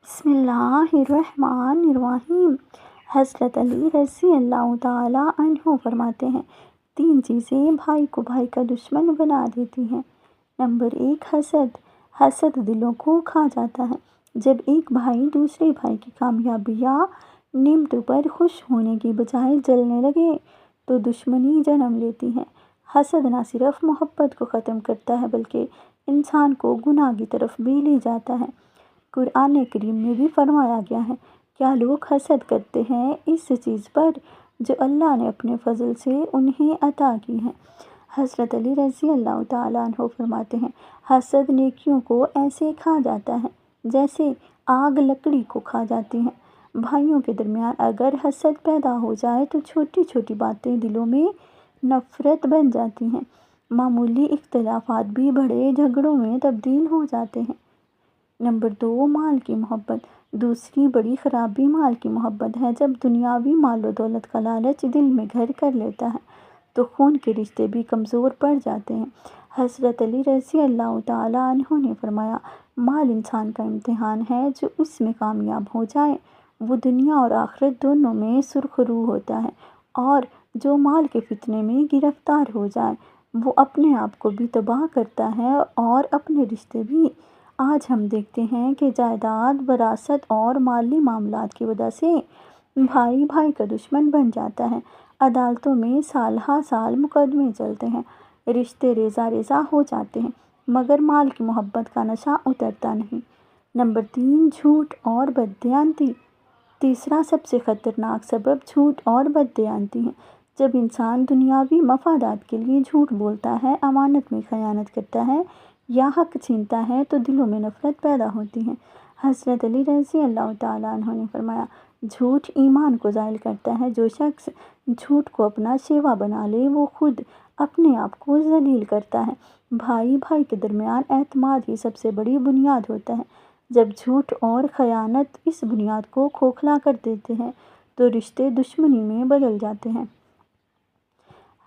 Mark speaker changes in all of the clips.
Speaker 1: بسم اللہ الرحمن الرحیم۔ حضرت علی رضی اللہ تعالیٰ عنہ فرماتے ہیں، 3 چیزیں بھائی کو بھائی کا دشمن بنا دیتی ہیں۔ نمبر 1، حسد۔ حسد دلوں کو کھا جاتا ہے۔ جب ایک بھائی دوسرے بھائی کی کامیابی یا نعمتوں پر خوش ہونے کی بجائے جلنے لگے تو دشمنی جنم لیتی ہے۔ حسد نہ صرف محبت کو ختم کرتا ہے بلکہ انسان کو گناہ کی طرف بھی لے جاتا ہے۔ قرآن کریم میں بھی فرمایا گیا ہے، کیا لوگ حسد کرتے ہیں اس چیز پر جو اللہ نے اپنے فضل سے انہیں عطا کی ہے۔ حضرت علی رضی اللہ تعالیٰ عنہ فرماتے ہیں، حسد نیکیوں کو ایسے کھا جاتا ہے جیسے آگ لکڑی کو کھا جاتی ہے۔ بھائیوں کے درمیان اگر حسد پیدا ہو جائے تو چھوٹی چھوٹی باتیں دلوں میں نفرت بن جاتی ہیں۔ معمولی اختلافات بھی بڑے جھگڑوں میں تبدیل ہو جاتے ہیں۔ نمبر 2، مال کی محبت۔ دوسری بڑی خرابی مال کی محبت ہے۔ جب دنیاوی مال و دولت کا لالچ دل میں گھر کر لیتا ہے تو خون کے رشتے بھی کمزور پڑ جاتے ہیں۔ حضرت علی رضی اللہ تعالیٰ عنہ نے فرمایا، مال انسان کا امتحان ہے، جو اس میں کامیاب ہو جائے وہ دنیا اور آخرت دونوں میں سرخرو ہوتا ہے، اور جو مال کے فتنے میں گرفتار ہو جائے وہ اپنے آپ کو بھی تباہ کرتا ہے اور اپنے رشتے بھی۔ آج ہم دیکھتے ہیں کہ جائیداد، وراثت اور مالی معاملات کی وجہ سے بھائی بھائی کا دشمن بن جاتا ہے۔ عدالتوں میں سال ہا سال مقدمے چلتے ہیں، رشتے ریزہ ریزہ ہو جاتے ہیں، مگر مال کی محبت کا نشہ اترتا نہیں۔ نمبر 3، جھوٹ اور بددیانتی۔ تیسرا سب سے خطرناک سبب جھوٹ اور بددیانتی ہے۔ جب انسان دنیاوی مفادات کے لیے جھوٹ بولتا ہے، امانت میں خیانت کرتا ہے یا حق چھینتا ہے تو دلوں میں نفرت پیدا ہوتی ہے۔ حضرت علی رضی اللہ تعالیٰ عنہ نے فرمایا، جھوٹ ایمان کو زائل کرتا ہے۔ جو شخص جھوٹ کو اپنا شیوا بنا لے وہ خود اپنے آپ کو ذلیل کرتا ہے۔ بھائی بھائی کے درمیان اعتماد ہی سب سے بڑی بنیاد ہوتا ہے۔ جب جھوٹ اور خیانت اس بنیاد کو کھوکھلا کر دیتے ہیں تو رشتے دشمنی میں بدل جاتے ہیں۔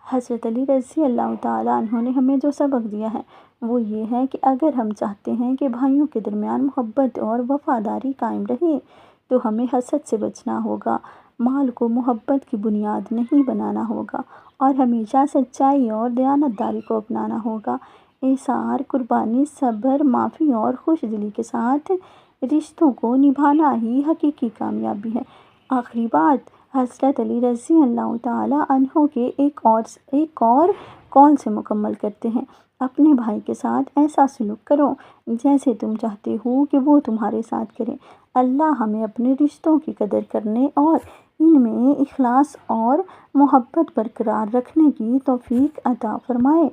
Speaker 1: حضرت علی رضی اللہ تعالیٰ عنہ نے ہمیں جو سبق دیا ہے وہ یہ ہے کہ اگر ہم چاہتے ہیں کہ بھائیوں کے درمیان محبت اور وفاداری قائم رہے تو ہمیں حسد سے بچنا ہوگا، مال کو محبت کی بنیاد نہیں بنانا ہوگا، اور ہمیشہ سچائی اور دیانتداری کو اپنانا ہوگا۔ ایثار، قربانی، صبر، معافی اور خوش دلی کے ساتھ رشتوں کو نبھانا ہی حقیقی کامیابی ہے۔ آخری بات، حضرت علی رضی اللہ تعالیٰ عنہ کے ایک اور قول سے مکمل کرتے ہیں، اپنے بھائی کے ساتھ ایسا سلوک کرو جیسے تم چاہتے ہو کہ وہ تمہارے ساتھ کرے۔ اللہ ہمیں اپنے رشتوں کی قدر کرنے اور ان میں اخلاص اور محبت برقرار رکھنے کی توفیق عطا فرمائے۔